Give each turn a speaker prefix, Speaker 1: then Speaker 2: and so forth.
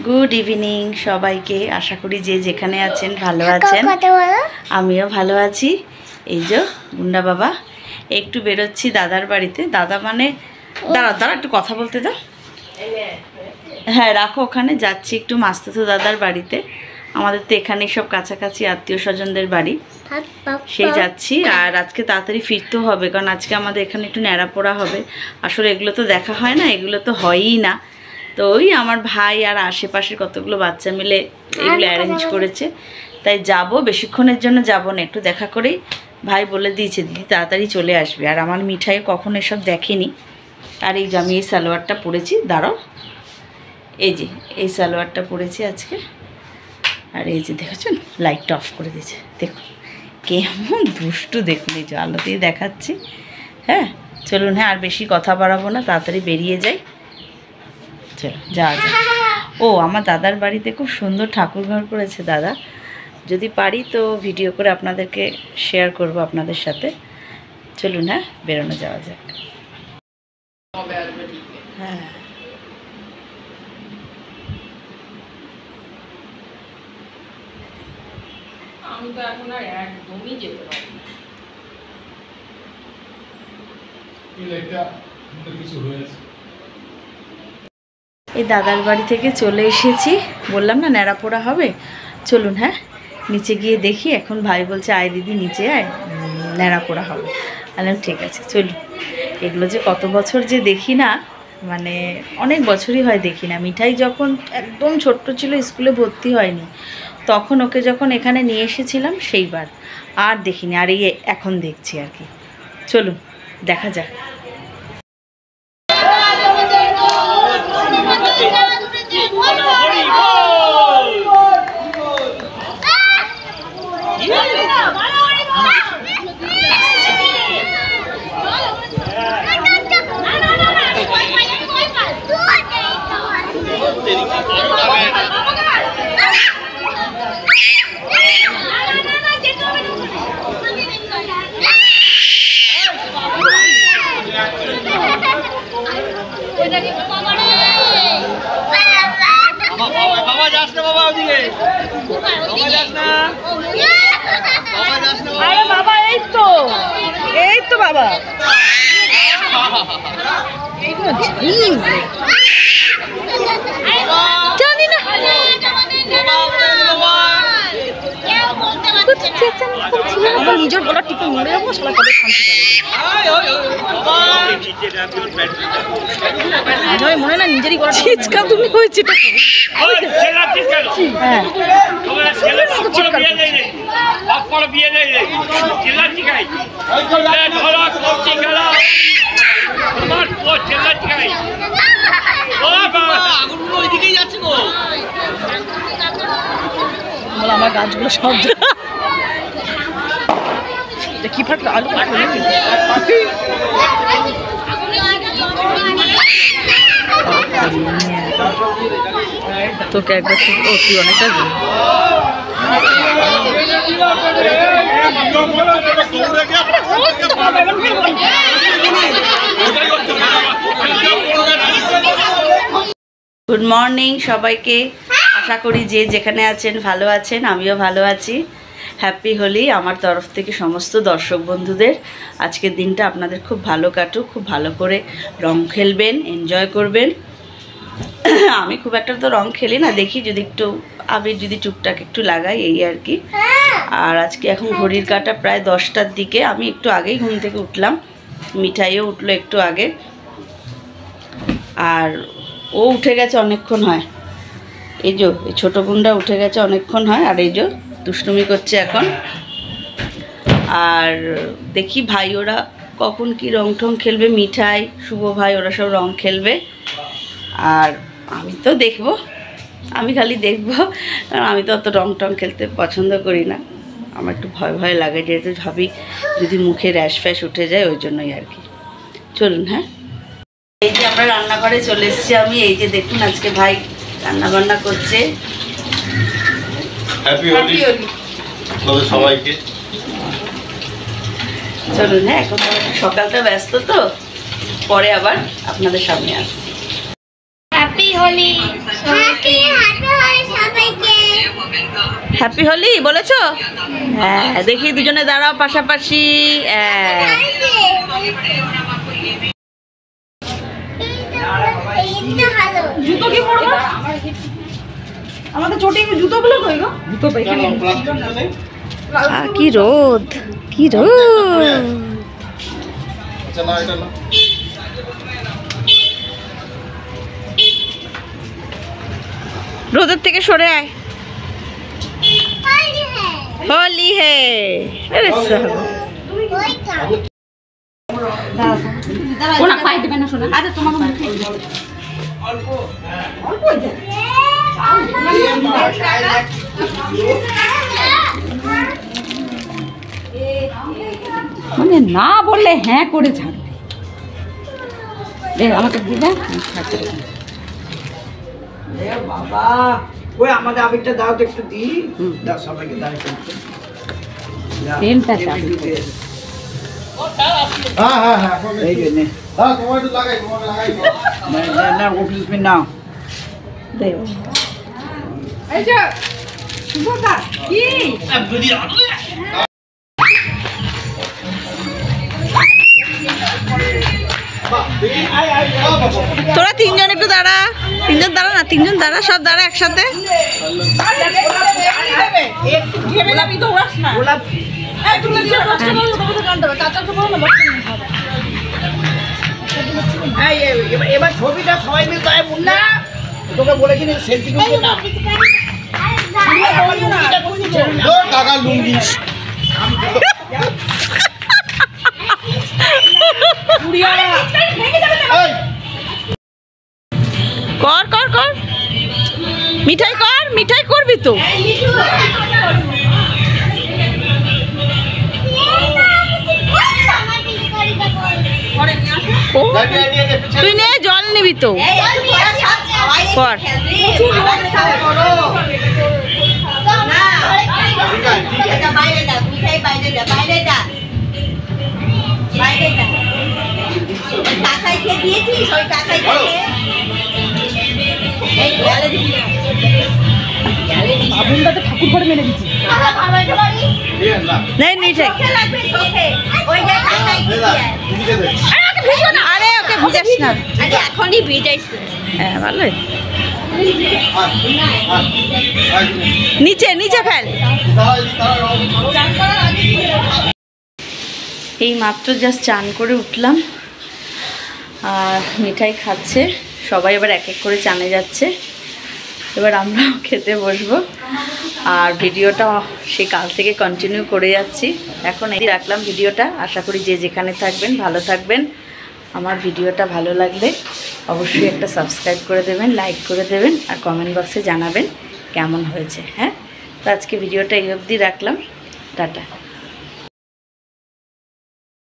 Speaker 1: Good evening সবাইকে। আশা করি যে যেখানে আছেন ভালো আছেন, আমিও ভালো আছি। এই যে গুন্ডা বাবা একটু বেরোচ্ছি দাদার বাড়িতে। দাদা মানে দাঁড়া একটু কথা বলতে দাও। হ্যাঁ রাখো, ওখানে যাচ্ছি একটু মাস্তুতো দাদার বাড়িতে। আমাদের তো এখানেই সব কাছাকাছি আত্মীয় স্বজনদের বাড়ি, সেই যাচ্ছি। আর আজকে তাড়াতাড়ি ফিরতেও হবে, কারণ আজকে আমাদের এখানে একটু ন্যাড়া পোড়া হবে। আসলে এগুলো তো দেখা হয় না, এগুলো তো হয়ই না। তো ওই আমার ভাই আর আশেপাশের কতগুলো বাচ্চা মিলে এগুলো অ্যারেঞ্জ করেছে, তাই যাব। বেশিক্ষণের জন্য যাব না, একটু দেখা করেই ভাই বলে দিয়েছে দিদি তাড়াতাড়ি চলে আসবে। আর আমার মিঠাই কখনো এসব দেখেনি। আর এই যে আমি এই সালোয়ারটা পরেছি, দাঁড়াও, এই যে এই সালোয়ারটা পরেছি আজকে। আর এই যে দেখেছেন লাইটটা অফ করে দিয়েছে, দেখুন কেমন দুষ্টু, দেখুন এই যে আলোতেই দেখাচ্ছি। হ্যাঁ চলুন, হ্যাঁ আর বেশি কথা বাড়াবো না, তাড়াতাড়ি বেরিয়ে যাই। চলো যা যা। ও আমার দাদার বাড়িতে খুব সুন্দর ঠাকুর ঘর করেছে দাদা, যদি পারি তো ভিডিও করে আপনাদেরকে শেয়ার করব আপনাদের সাথে। চলুন হ্যাঁ বেরোনো যাওয়া যাক। হ্যাঁ
Speaker 2: আমি তো এখন আর একদমই যেতে পারি না।
Speaker 1: এই দাদার বাড়ি থেকে চলে এসেছি, বললাম না ন্যাড়া পোড়া হবে। চলুন হ্যাঁ নিচে গিয়ে দেখি। এখন ভাই বলছে আয় দিদি নিচে আয়, ন্যাড়া পোড়া হবে। বললাম ঠিক আছে চলুন। এগুলো যে কত বছর যে দেখি না, মানে অনেক বছরই হয় দেখি না। মিঠাই যখন একদম ছোট্ট ছিল, স্কুলে ভর্তি হয়নি, তখন ওকে যখন এখানে নিয়ে এসেছিলাম সেইবার, আর দেখিনি। আর এই এখন দেখছি আর কি। চলুন দেখা যাক।
Speaker 2: আরে বাবা এই তো বাবা জানি না, নিজের গলা টিপে মরে যাবো, সালা কবে শান্তি পাবে। মনে না নিজেরই গলা চিৎকার তুমি হয়েছে। আমার গাছগুলো সব কি ফাটলো, আলু তোকে একবার ও তুই অনেকটা গুড মর্নিং সবাইকে। আশা করি যে যেখানে আছেন ভালো আছেন, আমিও ভালো আছি। হ্যাপি হোলি আমার তরফ থেকে সমস্ত দর্শক বন্ধুদের। আজকের দিনটা আপনাদের খুব ভালো কাটুক, খুব ভালো করে রং খেলবেন, এনজয় করবেন। আমি খুব একটা তো রং খেলি না, দেখি যদি একটু আবির যদি টুকটাক একটু লাগাই, এই আর কি। আর আজকে এখন ঘড়ির কাঁটা প্রায় 10টার দিকে, আমি একটু আগেই ঘুম থেকে উঠলাম, মিঠাইও উঠলো একটু আগে। আর ও উঠে গেছে অনেকক্ষণ হয়, এই যে এই ছোটো গুন্ডা উঠে গেছে অনেকক্ষণ হয়। আর এই যে দুষ্টুমি করছে এখন। আর দেখি ভাই ওরা কখন কি রং টং খেলবে, মিঠাই শুভ ভাই ওরা সব রং খেলবে। আর আমি তো দেখবো, আমি খালি দেখবো, কারণ আমি তো অত রং টং খেলতে পছন্দ করি না। আমার একটু ভয় ভয় লাগে, যেহেতু ভাবি যদি মুখে র্যাশ ফ্যাশ উঠে যায়, ওই জন্যই আর কি। চলুন হ্যাঁ। এই যে আমরা রান্নাঘরে চলে এসেছি আমি। এই যে দেখুন আজকে ভাই রান্না বান্না করছে। হ্যাপি হোলি সবাইকে। চলুন হ্যাঁ, এখন সকালটা ব্যস্ত তো, পরে আবার আপনাদের সামনে আসছি।
Speaker 3: হ্যাপি হোলি।
Speaker 1: হ্যাপি হোলি বলেছো? হ্যাঁ, দেখি দুজনে দাঁড়াও পাশাপাশি।
Speaker 2: জুতো কি পরবো? আমাদের চটি জুতোগুলো কই গো? জুতো পাইখানে
Speaker 1: কি রোদ, কি রোদ। রোদের থেকে সরে আয়। হোলি হে। আরে
Speaker 2: ওনা পাই দিবে না শোনা। আরে তোমার মুখে মানে না বললে হ্যাঁ করে ছাড়বে। আমাকে দিবে
Speaker 3: বাবা, ওই আমাদের আবেগটা দাও তো একটু দি। দাও সবাইকে দাও একটু।
Speaker 2: তেলটা চাবি।
Speaker 3: হ্যাঁ হ্যাঁ হ্যাঁ, এই যে নে। হ্যাঁ, তোমার তো লাগাই, তোমার লাগাই। না না, অফিস মে নাও।
Speaker 2: দেও। এই যে শুভদা কি?
Speaker 1: তোরা তিনজন একটু দাঁড়া, তিনজন দাঁড়া না, তিনজন দাঁড়া, সব দাঁড়া একসাথে।
Speaker 3: এবার ছবিটা সবাই মিলে তাই মুন্না তোকে বলেছি সেলফি তুলতে না। টাকা লুঙ্গি
Speaker 1: কর কর কর, মিঠাই কর, মিঠাই করবি তো। তুই নে, জল নিবি তো। কর।
Speaker 2: আগুনটা তো ঠাকুর করে মেরে দিচ্ছি।
Speaker 1: নেই মিঠাই। আরে ওকে ভিজাস না,
Speaker 4: এখনই ভিজাইস।
Speaker 1: হ্যাঁ ভালোই। নিচে নিচে ফেল। এই মাত্র জাস্ট চান করে উঠলাম আর মিঠাই খাচ্ছে সবাই, এবার এক এক করে চানে যাচ্ছে। এবার আমরাও খেতে বসবো আর ভিডিওটা সেই কাল থেকে কন্টিনিউ করে যাচ্ছি। এখন এই রাখলাম ভিডিওটা। আশা করি যে যেখানে থাকবেন ভালো থাকবেন। আমার ভিডিওটা ভালো লাগলে অবশ্যই একটা সাবস্ক্রাইব করে দেবেন, লাইক করে দেবেন আর কমেন্ট বক্সে জানাবেন কেমন হয়েছে। হ্যাঁ, তো আজকে ভিডিওটা এই অবধি রাখলাম। টাটা।